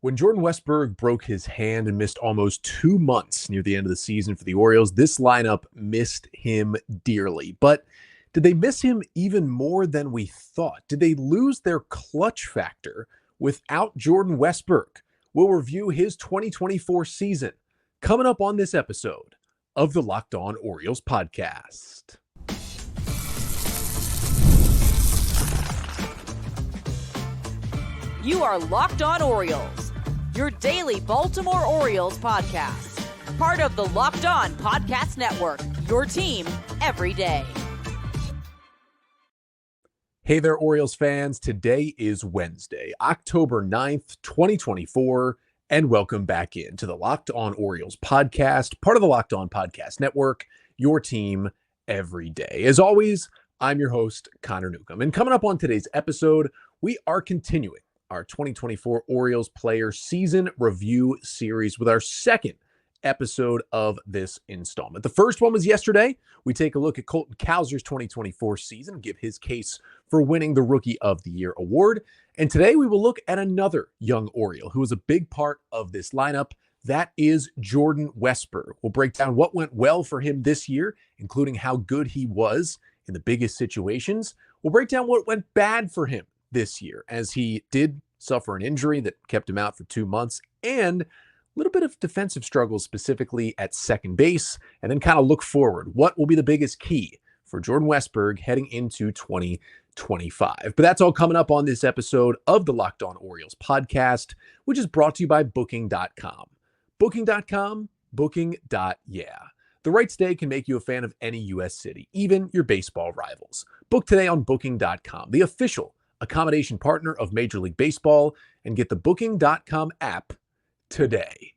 When Jordan Westburg broke his hand and missed almost 2 months near the end of the season for the Orioles, this lineup missed him dearly. But did they miss him even more than we thought? Did they lose their clutch factor without Jordan Westburg? We'll review his 2024 season coming up on this episode of the Locked On Orioles podcast. You are Locked On Orioles, your daily Baltimore Orioles podcast. Part of the Locked On Podcast Network, your team every day. Hey there, Orioles fans. Today is Wednesday, October 9th, 2024, and welcome back into the Locked On Orioles podcast, part of the Locked On Podcast Network, your team every day. As always, I'm your host, Connor Newcomb. And coming up on today's episode, we are continuing our 2024 Orioles Player Season Review Series with our second episode of this installment. The first one was yesterday. We take a look at Colton Cowser's 2024 season, give his case for winning the Rookie of the Year award. And today we will look at another young Oriole who was a big part of this lineup. That is Jordan Westburg. We'll break down what went well for him this year, including how good he was in the biggest situations. We'll break down what went bad for him this year, as he did suffer an injury that kept him out for 2 months, and a little bit of defensive struggles, specifically at second base, and then kind of look forward. What will be the biggest key for Jordan Westburg heading into 2025? But that's all coming up on this episode of the Locked On Orioles podcast, which is brought to you by Booking.com. Booking.com, Booking.yeah. The right stay can make you a fan of any U.S. city, even your baseball rivals. Book today on Booking.com, the official accommodation partner of Major League Baseball, and get the Booking.com app today.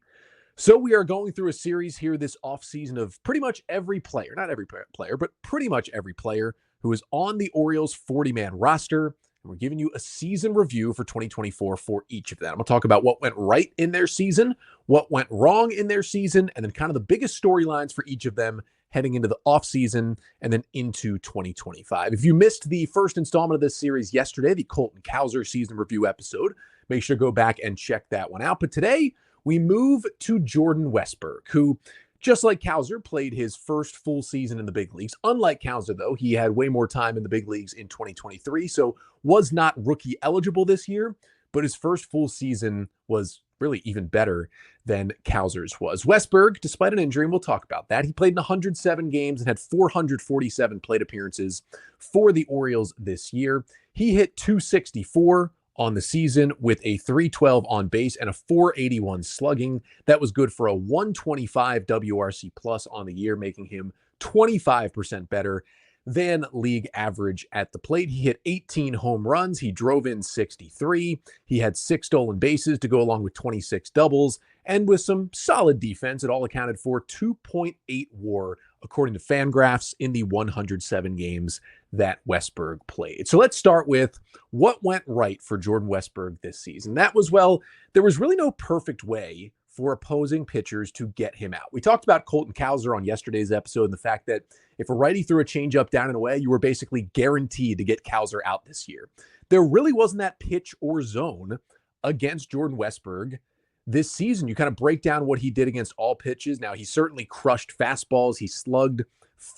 So we are going through a series here this offseason of pretty much every player, not every player, but pretty much every player who is on the Orioles 40-man roster. And we're giving you a season review for 2024 for each of them. I'm going to talk about what went right in their season, what went wrong in their season, and then kind of the biggest storylines for each of them heading into the offseason and then into 2025. If you missed the first installment of this series yesterday, the Colton Cowser season review episode, make sure to go back and check that one out. But today, we move to Jordan Westburg, who, just like Cowser, played his first full season in the big leagues. Unlike Cowser, though, he had way more time in the big leagues in 2023, so was not rookie eligible this year, but his first full season was really even better than Cowser's was. Westburg, despite an injury, and we'll talk about that, he played in 107 games and had 447 plate appearances for the Orioles this year. He hit .264 on the season with a .312 on base and a .481 slugging. That was good for a .125 WRC plus on the year, making him 25% better than league average at the plate. He hit 18 home runs. He drove in 63. He had 6 stolen bases to go along with 26 doubles. And with some solid defense, it all accounted for 2.8 WAR, according to FanGraphs, in the 107 games that Westburg played. So let's start with what went right for Jordan Westburg this season. That was, well, there was really no perfect way for opposing pitchers to get him out. We talked about Colton Cowser on yesterday's episode and the fact that if a righty threw a changeup down and away, you were basically guaranteed to get Cowser out this year. There really wasn't that pitch or zone against Jordan Westburg this season. You kind of break down what he did against all pitches. Now, he certainly crushed fastballs. He slugged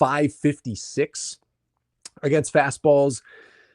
.556 against fastballs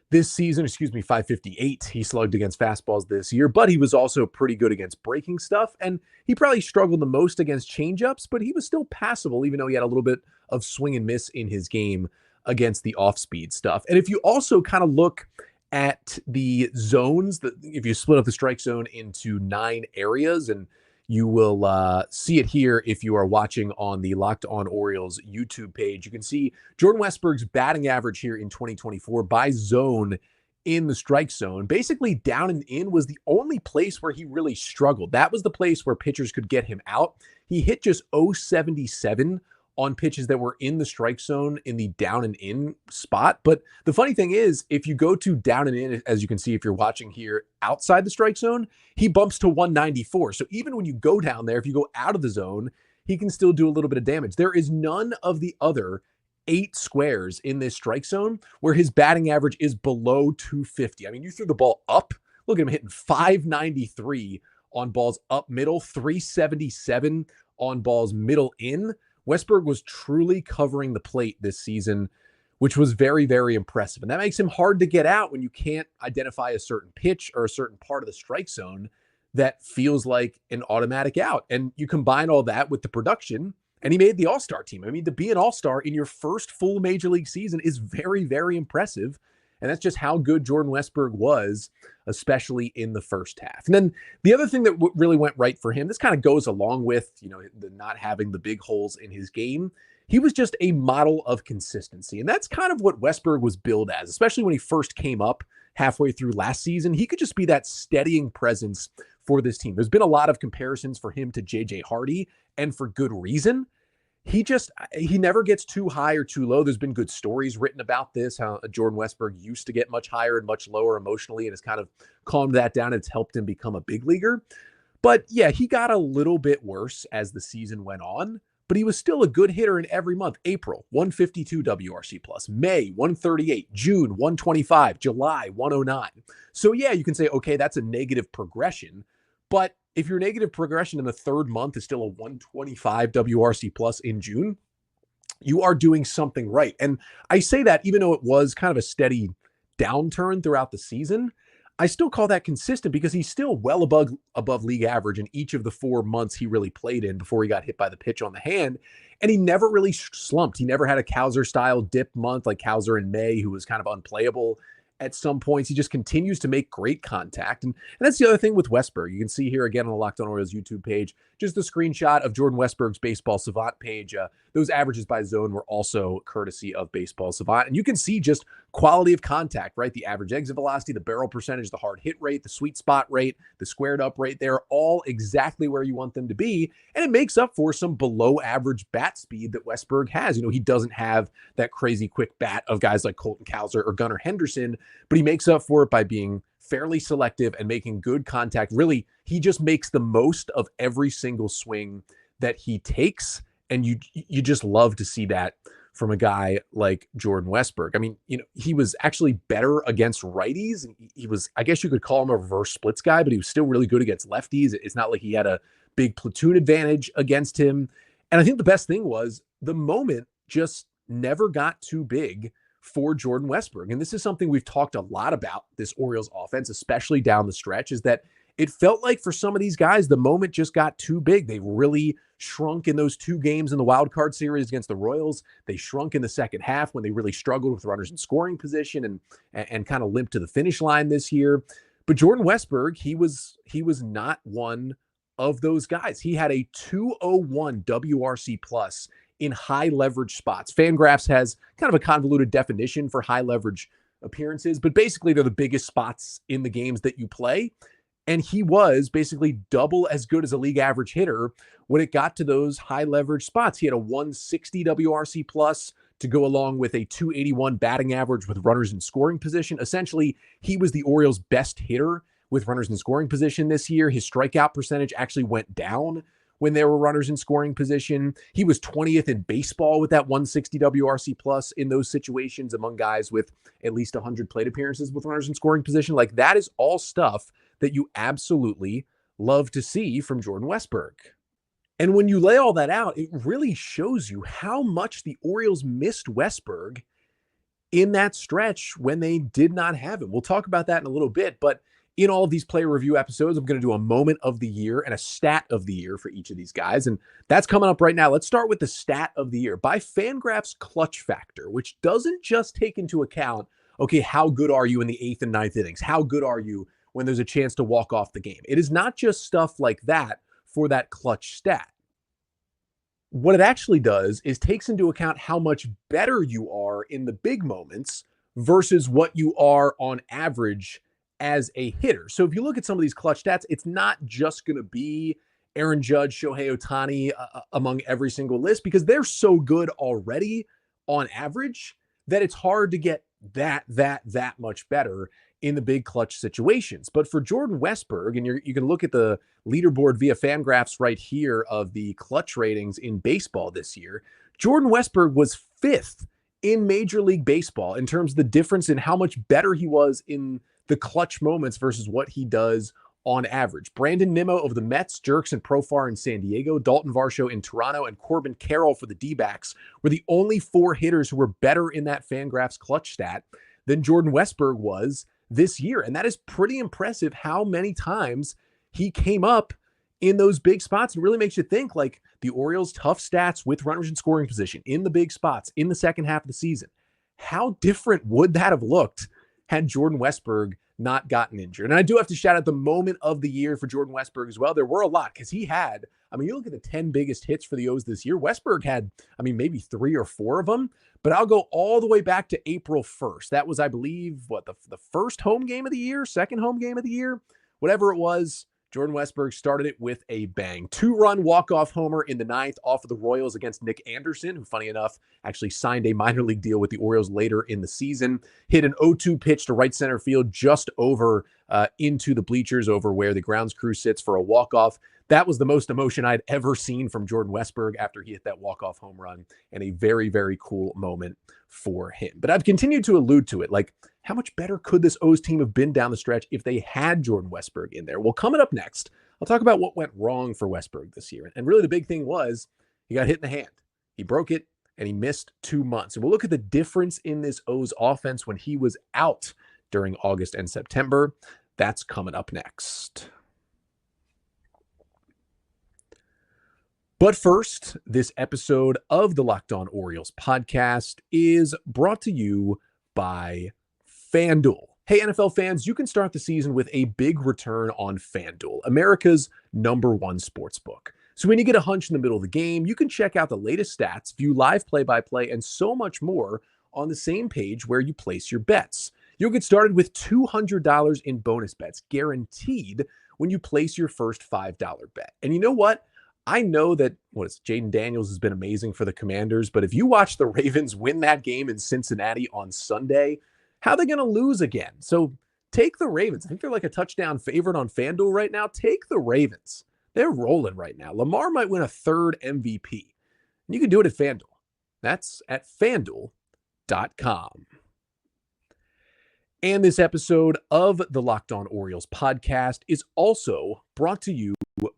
this season, 558 he slugged against fastballs this year, but he was also pretty good against breaking stuff, and he probably struggled the most against changeups, but he was still passable, even though he had a little bit of swing and miss in his game against the off-speed stuff. And if you also kind of look at the zones, if you split up the strike zone into 9 areas, and you will see it here if you are watching on the Locked On Orioles YouTube page. You can see Jordan Westburg's batting average here in 2024 by zone in the strike zone. Basically, down and in was the only place where he really struggled. That was the place where pitchers could get him out. He hit just .077 on pitches that were in the strike zone in the down and in spot. But the funny thing is, if you go to down and in, as you can see if you're watching here outside the strike zone, he bumps to 194. So even when you go down there, if you go out of the zone, he can still do a little bit of damage. There is none of the other 8 squares in this strike zone where his batting average is below 250. I mean, you threw the ball up. Look at him hitting .593 on balls up middle, 377 on balls middle in. Westburg was truly covering the plate this season, which was very, very impressive. And that makes him hard to get out when you can't identify a certain pitch or a certain part of the strike zone that feels like an automatic out. And you combine all that with the production, and he made the All-Star team. I mean, to be an All-Star in your first full Major League season is very, very impressive. And that's just how good Jordan Westburg was, especially in the first half. And then the other thing that really went right for him, this kind of goes along with, the not having the big holes in his game. He was just a model of consistency. And that's kind of what Westburg was billed as, especially when he first came up halfway through last season. He could just be that steadying presence for this team. There's been a lot of comparisons for him to JJ Hardy, and for good reason. He never gets too high or too low. There's been good stories written about this, how Jordan Westburg used to get much higher and much lower emotionally and has kind of calmed that down. It's helped him become a big leaguer. But yeah, he got a little bit worse as the season went on, but he was still a good hitter in every month. April, 152 WRC plus, May, 138, June, 125, July, 109. So yeah, you can say, okay, that's a negative progression. But if your negative progression in the third month is still a 125 WRC plus in June, you are doing something right. And I say that even though it was kind of a steady downturn throughout the season, I still call that consistent because he's still well above league average in each of the 4 months he really played in before he got hit by the pitch on the hand. And he never really slumped. He never had a Cowser-style dip month like Cowser in May, who was kind of unplayable at some points. He just continues to make great contact. And that's the other thing with Westburg. You can see here again on the Locked On Orioles YouTube page, just the screenshot of Jordan Westburg's Baseball Savant page. Those averages by zone were also courtesy of Baseball Savant. And you can see just quality of contact, right? The average exit velocity, the barrel percentage, the hard hit rate, the sweet spot rate, the squared up rate. They're all exactly where you want them to be. And it makes up for some below average bat speed that Westburg has. He doesn't have that crazy quick bat of guys like Colton Cowser or Gunnar Henderson, but he makes up for it by being fairly selective and making good contact. Really, he just makes the most of every single swing that he takes. And you just love to see that from a guy like Jordan Westburg. I mean, he was actually better against righties. He was, I guess you could call him a reverse splits guy, but he was still really good against lefties. It's not like he had a big platoon advantage against him. And I think the best thing was the moment just never got too big for Jordan Westburg. And this is something we've talked a lot about, this Orioles offense, especially down the stretch, is that it felt like for some of these guys, the moment just got too big. They really shrunk in those 2 games in the wild card series against the Royals. They shrunk in the second half when they really struggled with runners in scoring position and kind of limped to the finish line this year. But Jordan Westburg, he was not one of those guys. He had a 201 WRC plus in high leverage spots. FanGraphs has kind of a convoluted definition for high leverage appearances, but basically they're the biggest spots in the games that you play. And he was basically double as good as a league average hitter when it got to those high leverage spots. He had a 160 WRC plus to go along with a 281 batting average with runners in scoring position. Essentially, he was the Orioles' best hitter with runners in scoring position this year. His strikeout percentage actually went down when there were runners in scoring position. He was 20th in baseball with that 160 WRC plus in those situations among guys with at least 100 plate appearances with runners in scoring position. Like, that is all stuff that you absolutely love to see from Jordan Westburg. And when you lay all that out, it really shows you how much the Orioles missed Westburg in that stretch when they did not have him. We'll talk about that in a little bit, but in all of these player review episodes, I'm going to do a moment of the year and a stat of the year for each of these guys. And that's coming up right now. Let's start with the stat of the year by FanGraphs clutch factor, which doesn't just take into account, okay, how good are you in the 8th and 9th innings? How good are you when there's a chance to walk off the game? It is not just stuff like that for that clutch stat. What it actually does is takes into account how much better you are in the big moments versus what you are on average as a hitter. So if you look at some of these clutch stats, it's not just going to be Aaron Judge, Shohei Ohtani among every single list, because they're so good already on average that it's hard to get that much better in the big clutch situations. But for Jordan Westburg, and you can look at the leaderboard via FanGraphs right here of the clutch ratings in baseball this year, Jordan Westburg was 5th in Major League Baseball in terms of the difference in how much better he was in the clutch moments versus what he does on average. Brandon Nimmo of the Mets, Jurickson Profar in San Diego, Dalton Varsho in Toronto, and Corbin Carroll for the D-backs were the only 4 hitters who were better in that FanGraphs clutch stat than Jordan Westburg was this year. And that is pretty impressive how many times he came up in those big spots. It really makes you think, like, the Orioles' tough stats with runners in scoring position in the big spots in the second half of the season. How different would that have looked had Jordan Westburg not gotten injured? And I do have to shout out the moment of the year for Jordan Westburg as well. There were a lot because he had, you look at the 10 biggest hits for the O's this year. Westburg had, maybe 3 or 4 of them, but I'll go all the way back to April 1st. That was, I believe, the first home game of the year, second home game of the year, whatever it was. Jordan Westburg started it with a bang. 2-run walk-off homer in the 9th off of the Royals against Nick Anderson, who, funny enough, actually signed a minor league deal with the Orioles later in the season. Hit an 0-2 pitch to right center field just over into the bleachers over where the grounds crew sits for a walk-off. That was the most emotion I'd ever seen from Jordan Westburg after he hit that walk-off home run, and a very, very cool moment for him. But I've continued to allude to it, like, how much better could this O's team have been down the stretch if they had Jordan Westburg in there? Well, coming up next, I'll talk about what went wrong for Westburg this year. And really the big thing was he got hit in the hand. He broke it, and he missed 2 months. And we'll look at the difference in this O's offense when he was out during August and September. That's coming up next. But first, this episode of the Locked On Orioles podcast is brought to you by FanDuel. Hey, NFL fans, you can start the season with a big return on FanDuel, America's #1 sportsbook. So when you get a hunch in the middle of the game, you can check out the latest stats, view live play-by-play, and so much more on the same page where you place your bets. You'll get started with $200 in bonus bets, guaranteed, when you place your first $5 bet. And you know what? I know that Jaden Daniels has been amazing for the Commanders, but if you watch the Ravens win that game in Cincinnati on Sunday, how are they going to lose again? So take the Ravens. I think they're like a touchdown favorite on FanDuel right now. Take the Ravens. They're rolling right now. Lamar might win a 3rd MVP. And you can do it at FanDuel. That's at FanDuel.com. And this episode of the Locked On Orioles podcast is also brought to you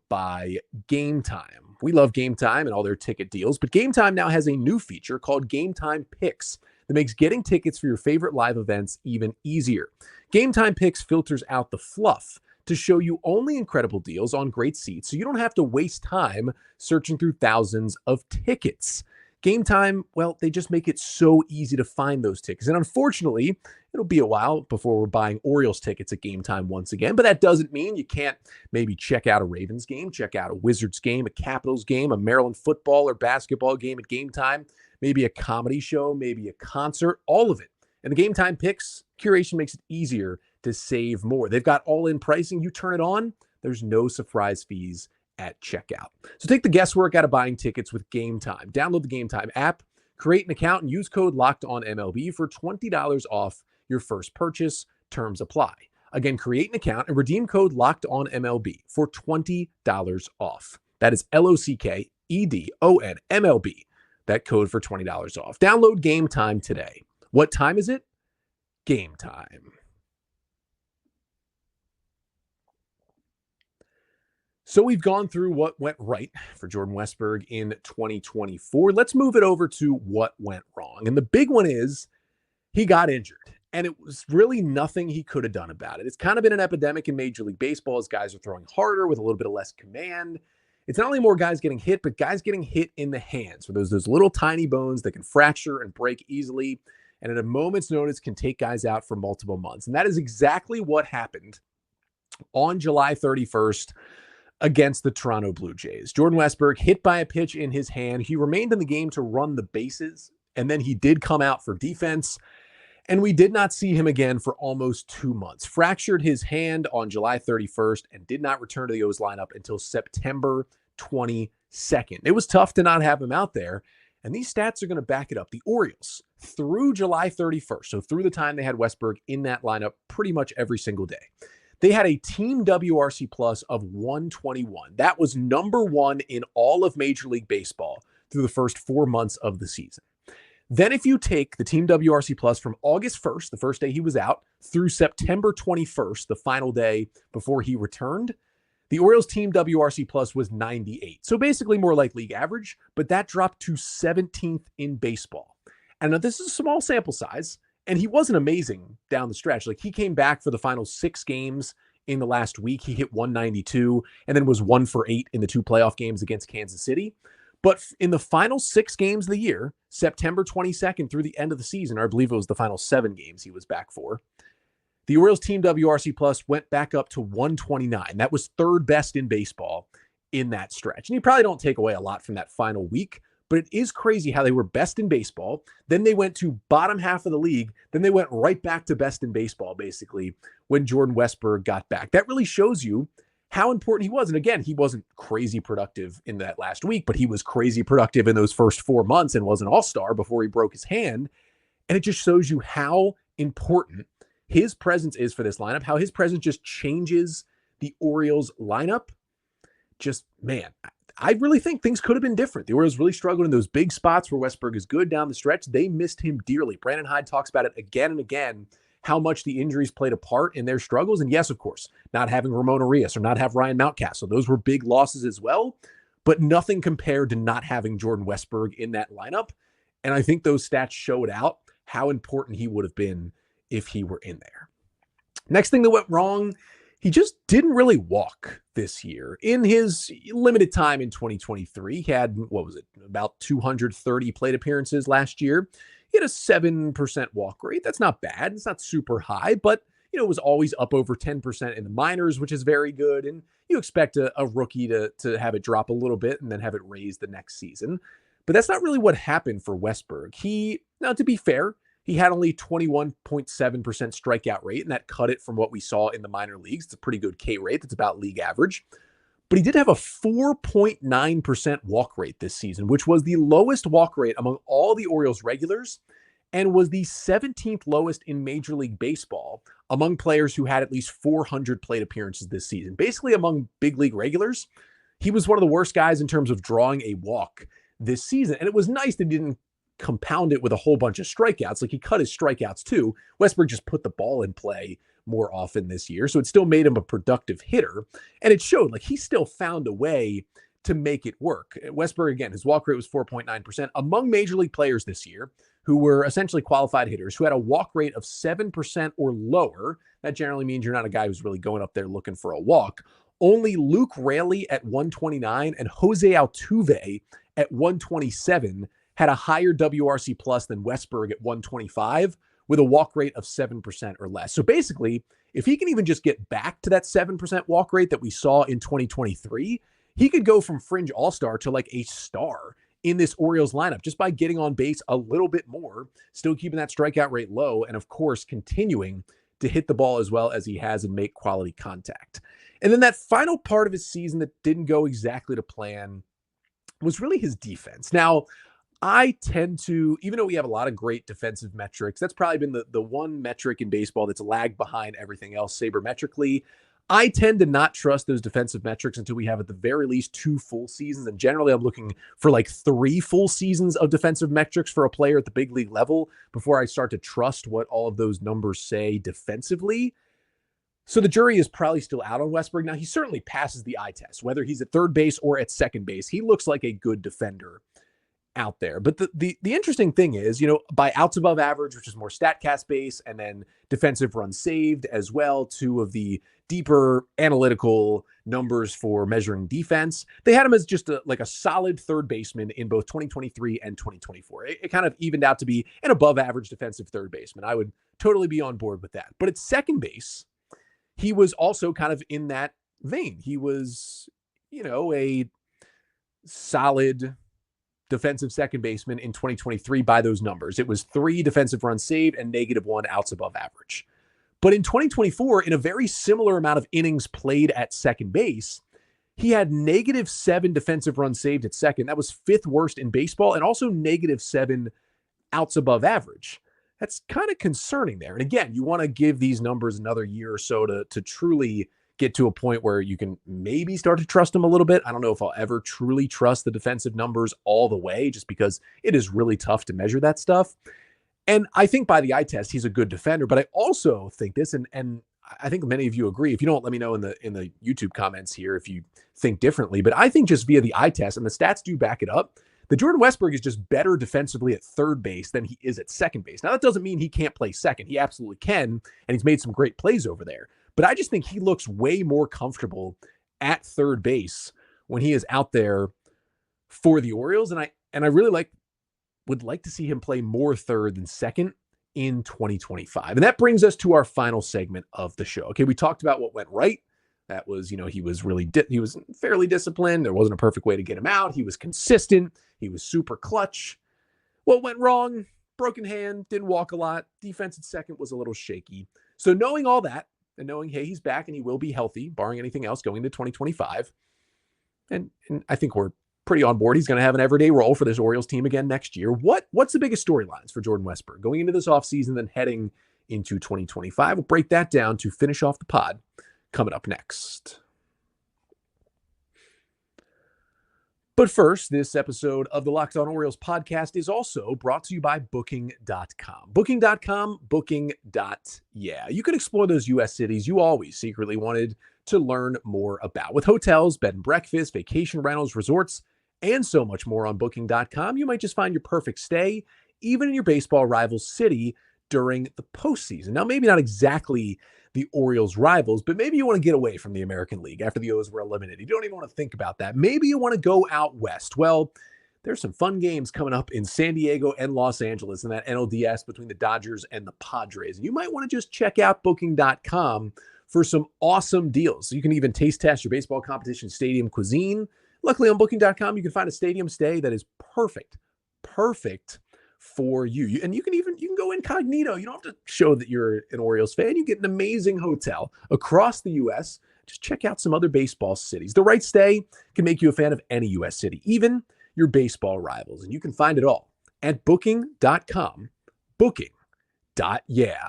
by Game Time. We love Game Time and all their ticket deals, but Game Time now has a new feature called Game Time Picks that makes getting tickets for your favorite live events even easier. Game Time Picks filters out the fluff to show you only incredible deals on great seats, so you don't have to waste time searching through thousands of tickets. Game Time, well, they just make it so easy to find those tickets. And unfortunately, it'll be a while before we're buying Orioles tickets at Game Time once again, but that doesn't mean you can't maybe check out a Ravens game, check out a Wizards game, a Capitals game, a Maryland football or basketball game at Game Time, maybe a comedy show, maybe a concert, all of it. And the Game Time Picks curation makes it easier to save more. They've got all-in pricing. You turn it on, there's no surprise fees at checkout. So take the guesswork out of buying tickets with Game Time. Download the Game Time app, create an account, and use code LOCKEDONMLB for $20 off your first purchase. Terms apply. Again, create an account and redeem code LOCKEDONMLB for $20 off. That is LOCKEDONMLB. That code for $20 off. Download Game Time today. What time is it? Game time. So we've gone through what went right for Jordan Westburg in 2024. Let's move it over to what went wrong. And the big one is he got injured. And it was really nothing he could have done about it. It's kind of been an epidemic in Major League Baseball as guys are throwing harder with a little bit of less command. It's not only more guys getting hit, but guys getting hit in the hands. So those little tiny bones that can fracture and break easily, and at a moment's notice can take guys out for multiple months. And that is exactly what happened on July 31st against the Toronto Blue Jays. Jordan Westburg hit by a pitch in his hand. He remained in the game to run the bases, and then he did come out for defense. And we did not see him again for almost 2 months. Fractured his hand on July 31st and did not return to the O's lineup until September 22nd. It was tough to not have him out there, and these stats are going to back it up. The Orioles, through July 31st, so through the time they had Westburg in that lineup pretty much every single day, they had a team WRC plus of 121. That was number 1 in all of Major League Baseball through the first 4 months of the season. Then if you take the team WRC plus from August 1st, the first day he was out, through September 21st, the final day before he returned, the Orioles team WRC plus was 98. So basically more like league average, but that dropped to 17th in baseball. And now this is a small sample size, and he wasn't amazing down the stretch. Like, he came back for the final 6 games in the last week. He hit 192 and then was 1 for 8 in the 2 playoff games against Kansas City. But in the final 6 games of the year, September 22nd through the end of the season, or I believe it was the final 7 games he was back for, the Orioles team WRC plus went back up to 129. That was 3rd best in baseball in that stretch. And you probably don't take away a lot from that final week, but it is crazy how they were best in baseball. Then they went to bottom half of the league. Then they went right back to best in baseball, basically, when Jordan Westburg got back. That really shows you how important he was. And again, he wasn't crazy productive in that last week, but he was crazy productive in those first 4 months and was an all-star before he broke his hand. And it just shows you how important his presence is for this lineup, how his presence just changes the Orioles lineup. Just, man, I really think things could have been different. The Orioles really struggled in those big spots where Westburg is good down the stretch. They missed him dearly. Brandon Hyde talks about it again and again, how much the injuries played a part in their struggles. And yes, of course, not having Ramon Arias or not have Ryan Mountcastle, those were big losses as well, but nothing compared to not having Jordan Westburg in that lineup. And I think those stats showed out how important he would have been if he were in there. Next thing that went wrong, he just didn't really walk this year. In his limited time in 2023, he had, about 230 plate appearances last year. He had a 7% walk rate. That's not bad. It's not super high, but it was always up over 10% in the minors, which is very good. And you expect a rookie to have it drop a little bit and then have it raised the next season. But that's not really what happened for Westburg. Now, to be fair, he had only 21.7% strikeout rate, and that cut it from what we saw in the minor leagues. It's a pretty good K rate. That's about league average. But he did have a 4.9% walk rate this season, which was the lowest walk rate among all the Orioles regulars and was the 17th lowest in Major League Baseball among players who had at least 400 plate appearances this season. Basically, among big league regulars, he was one of the worst guys in terms of drawing a walk this season. And it was nice that he didn't compound it with a whole bunch of strikeouts. Like, he cut his strikeouts too. Westburg just put the ball in play more often this year. So it still made him a productive hitter. And it showed, like, he still found a way to make it work. Westburg, again, his walk rate was 4.9%. Among major league players this year who were essentially qualified hitters, who had a walk rate of 7% or lower, that generally means you're not a guy who's really going up there looking for a walk. Only Luke Raley at 129 and Jose Altuve at 127 had a higher WRC plus than Westburg at 125 with a walk rate of 7% or less. So basically, if he can even just get back to that 7% walk rate that we saw in 2023, he could go from fringe all-star to like a star in this Orioles lineup just by getting on base a little bit more, still keeping that strikeout rate low, and of course, continuing to hit the ball as well as he has and make quality contact. And then that final part of his season that didn't go exactly to plan was really his defense. Now, I tend to, even though we have a lot of great defensive metrics, that's probably been the one metric in baseball that's lagged behind everything else sabermetrically. I tend to not trust those defensive metrics until we have at the very least 2 full seasons. And generally, I'm looking for like 3 full seasons of defensive metrics for a player at the big league level before I start to trust what all of those numbers say defensively. So the jury is probably still out on Westburg. Now, he certainly passes the eye test, whether he's at third base or at second base. He looks like a good defender out there. But the interesting thing is, by outs above average, which is more StatCast based, and then defensive runs saved as well, 2 of the deeper analytical numbers for measuring defense, they had him as just a solid third baseman in both 2023 and 2024. It kind of evened out to be an above average defensive third baseman. I would totally be on board with that. But at second base, he was also kind of in that vein. He was, a solid defensive second baseman in 2023 by those numbers. It was 3 defensive runs saved and -1 outs above average. But in 2024, in a very similar amount of innings played at second base, he had -7 defensive runs saved at second. That was 5th worst in baseball, and also -7 outs above average. That's kind of concerning there. And again, you want to give these numbers another year or so to truly get to a point where you can maybe start to trust him a little bit. I don't know if I'll ever truly trust the defensive numbers all the way, just because it is really tough to measure that stuff. And I think by the eye test, he's a good defender, but I also think this, and I think many of you agree. If you don't, let me know in the YouTube comments here if you think differently. But I think just via the eye test, and the stats do back it up, that Jordan Westburg is just better defensively at third base than he is at second base. Now, that doesn't mean he can't play second. He absolutely can, and he's made some great plays over there. But I just think he looks way more comfortable at third base when he is out there for the Orioles. And I really would like to see him play more third than second in 2025. And that brings us to our final segment of the show. Okay, we talked about what went right. That was, he was really, he was fairly disciplined. There wasn't a perfect way to get him out. He was consistent. He was super clutch. What went wrong? Broken hand, didn't walk a lot. Defense at second was a little shaky. So knowing all that, and knowing, hey, he's back and he will be healthy, barring anything else going into 2025. And I think we're pretty on board. He's going to have an everyday role for this Orioles team again next year. What's the biggest storylines for Jordan Westburg going into this offseason, then heading into 2025? We'll break that down to finish off the pod coming up next. But first, this episode of the Locked On Orioles podcast is also brought to you by Booking.com. Booking.com, Booking.yeah. You can explore those U.S. cities you always secretly wanted to learn more about. With hotels, bed and breakfast, vacation rentals, resorts, and so much more on Booking.com, you might just find your perfect stay, even in your baseball rival's city during the postseason. Now, maybe not exactly the Orioles' rivals, but maybe you want to get away from the American League after the O's were eliminated. You don't even want to think about that. Maybe you want to go out west. Well, there's some fun games coming up in San Diego and Los Angeles in that NLDS between the Dodgers and the Padres. And you might want to just check out Booking.com for some awesome deals. So you can even taste test your baseball competition stadium cuisine. Luckily on Booking.com, you can find a stadium stay that is perfect for you. And you can go incognito. You don't have to show that you're an Orioles fan. You get an amazing hotel across the U.S. Just check out some other baseball cities. The right stay can make you a fan of any U.S. city, even your baseball rivals. And you can find it all at Booking.com. Booking.yeah.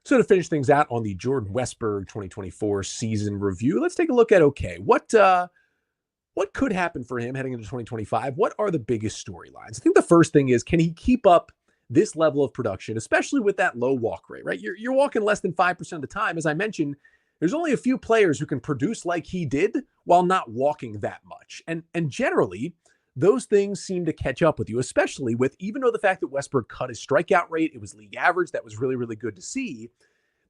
So to finish things out on the Jordan Westburg 2024 season review, let's take a look at, what could happen for him heading into 2025? What are the biggest storylines? I think the first thing is, can he keep up this level of production, especially with that low walk rate, right? You're walking less than 5% of the time. As I mentioned, there's only a few players who can produce like he did while not walking that much. And generally, those things seem to catch up with you, especially with, even though the fact that Westburg cut his strikeout rate, it was league average. That was really, really good to see.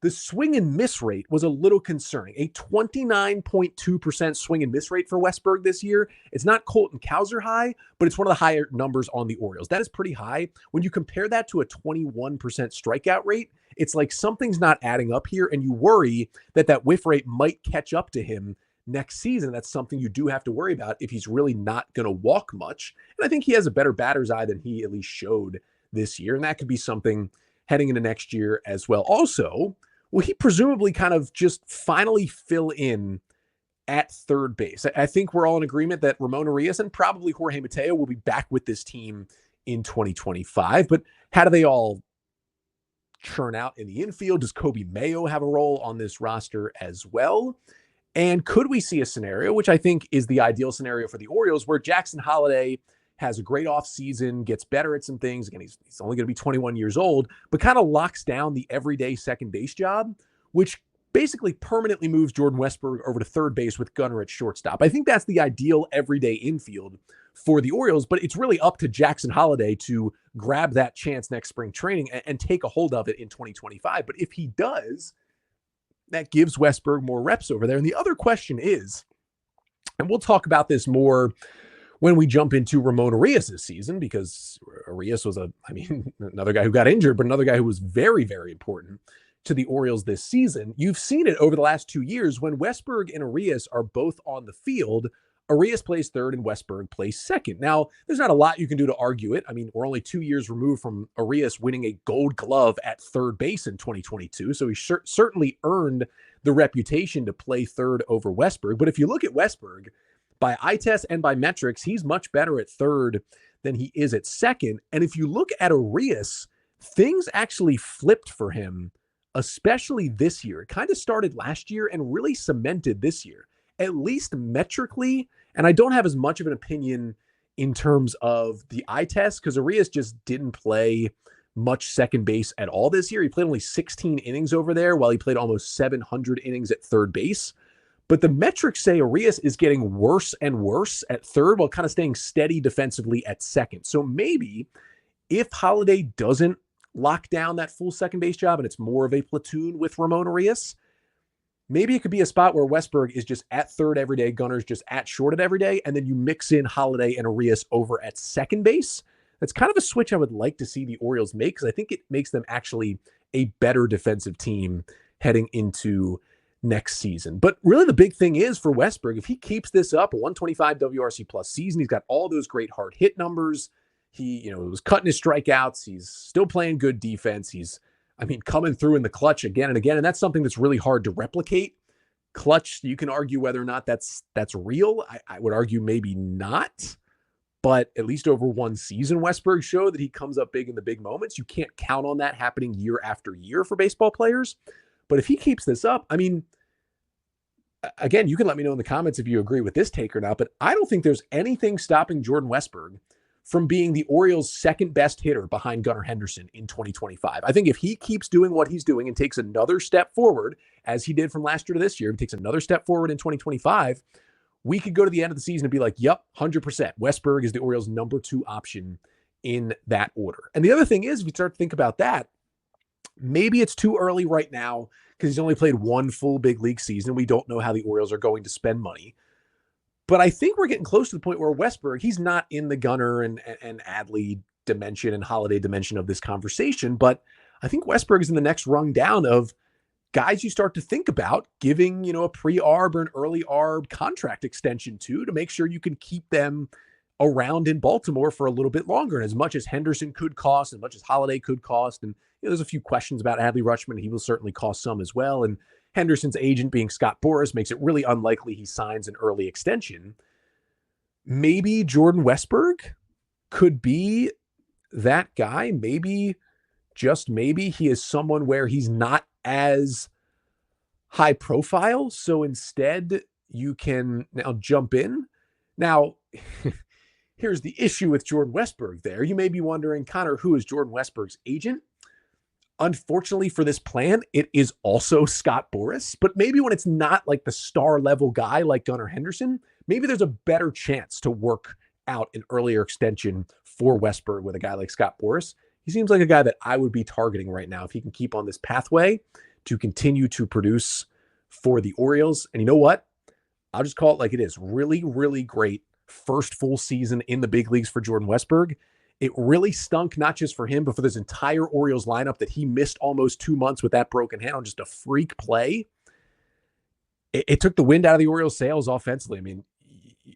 The swing and miss rate was a little concerning. A 29.2% swing and miss rate for Westburg this year. It's not Colton Cowser high, but it's one of the higher numbers on the Orioles. That is pretty high. When you compare that to a 21% strikeout rate, it's like something's not adding up here, and you worry that whiff rate might catch up to him next season. That's something you do have to worry about if he's really not going to walk much. And I think he has a better batter's eye than he at least showed this year, and that could be something heading into next year as well. Also, will he presumably kind of just finally fill in at third base? I think we're all in agreement that Ramon Urias and probably Jorge Mateo will be back with this team in 2025. But how do they all churn out in the infield? Does Kobe Mayo have a role on this roster as well? And could we see a scenario, which I think is the ideal scenario for the Orioles, where Jackson Holliday has a great offseason, gets better at some things. Again, he's only going to be 21 years old, but kind of locks down the everyday second base job, which basically permanently moves Jordan Westburg over to third base with Gunnar at shortstop. I think that's the ideal everyday infield for the Orioles, but it's really up to Jackson Holliday to grab that chance next spring training and take a hold of it in 2025. But if he does, that gives Westburg more reps over there. And the other question is, and we'll talk about this more when we jump into Ramon Urias' season, because Urias was another guy who got injured, but another guy who was very, very important to the Orioles this season. You've seen it over the last 2 years when Westburg and Urias are both on the field. Urias plays third and Westburg plays second. Now, there's not a lot you can do to argue it. I mean, we're only 2 years removed from Urias winning a Gold Glove at third base in 2022, so he certainly earned the reputation to play third over Westburg. But if you look at Westburg, by eye test and by metrics, he's much better at third than he is at second. And if you look at Urias, things actually flipped for him, especially this year. It kind of started last year and really cemented this year, at least metrically. And I don't have as much of an opinion in terms of the eye test because Arias just didn't play much second base at all this year. He played only 16 innings over there while he played almost 700 innings at third base. But the metrics say Arias is getting worse and worse at third while kind of staying steady defensively at second. So maybe if Holiday doesn't lock down that full second base job and it's more of a platoon with Ramon Arias, maybe it could be a spot where Westburg is just at third every day, Gunner's just at short at every day, and then you mix in Holiday and Arias over at second base. That's kind of a switch I would like to see the Orioles make because I think it makes them actually a better defensive team heading into next season. But really the big thing is for Westburg, if he keeps this up, a 125 WRC plus season, he's got all those great hard hit numbers. He, was cutting his strikeouts. He's still playing good defense. He's, coming through in the clutch again and again. And that's something that's really hard to replicate. Clutch, you can argue whether or not that's real. I would argue maybe not. But at least over one season, Westburg showed that he comes up big in the big moments. You can't count on that happening year after year for baseball players. But if he keeps this up, again, you can let me know in the comments if you agree with this take or not, but I don't think there's anything stopping Jordan Westburg from being the Orioles' second best hitter behind Gunnar Henderson in 2025. I think if he keeps doing what he's doing and takes another step forward, as he did from last year to this year, he takes another step forward in 2025, we could go to the end of the season and be like, yep, 100%. Westburg is the Orioles' number 2 option in that order. And the other thing is, if you start to think about that, maybe it's too early right now because he's only played one full big league season. We don't know how the Orioles are going to spend money. But I think we're getting close to the point where Westburg, he's not in the Gunnar and Adley dimension and Holiday dimension of this conversation. But I think Westburg is in the next rung down of guys you start to think about giving, a pre-arb or an early arb contract extension to make sure you can keep them around in Baltimore for a little bit longer. And as much as Henderson could cost, as much as Holiday could cost, and there's a few questions about Adley Rutschman. He will certainly cost some as well. And Henderson's agent being Scott Boras makes it really unlikely he signs an early extension. Maybe Jordan Westburg could be that guy. Maybe, just maybe, he is someone where he's not as high profile. So instead, you can now jump in. Now, here's the issue with Jordan Westburg there. You may be wondering, Connor, who is Jordan Westburg's agent? Unfortunately for this plan, it is also Scott Boras, but maybe when it's not like the star level guy like Gunnar Henderson, maybe there's a better chance to work out an earlier extension for Westburg with a guy like Scott Boras. He seems like a guy that I would be targeting right now if he can keep on this pathway to continue to produce for the Orioles. And you know what? I'll just call it like it is. Really, really great first full season in the big leagues for Jordan Westburg. It really stunk, not just for him, but for this entire Orioles lineup that he missed almost 2 months with that broken hand on just a freak play. It took the wind out of the Orioles' sails offensively.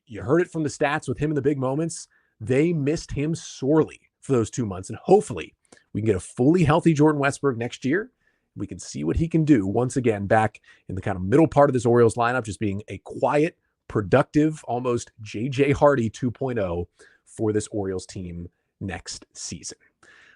You heard it from the stats with him in the big moments. They missed him sorely for those 2 months. And hopefully we can get a fully healthy Jordan Westburg next year. We can see what he can do once again back in the kind of middle part of this Orioles lineup, just being a quiet, productive, almost J.J. Hardy 2.0 for this Orioles team next season.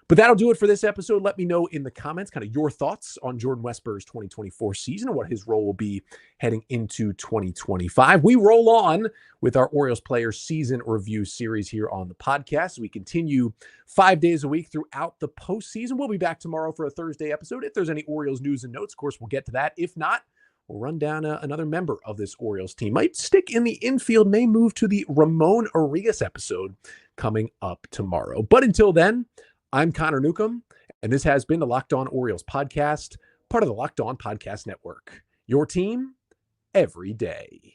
But that'll do it for this episode. Let me know in the comments kind of your thoughts on Jordan Westburg's 2024 season and what his role will be heading into 2025. We roll on with our Orioles Players Season Review series here on the podcast. We continue 5 days a week throughout the postseason. We'll be back tomorrow for a Thursday episode. If there's any Orioles news and notes, of course, we'll get to that. If not, we'll run down another member of this Orioles team. Might stick in the infield, may move to the Ramon Arias episode coming up tomorrow. But until then, I'm Connor Newcomb, and this has been the Locked On Orioles podcast, part of the Locked On Podcast Network. Your team every day.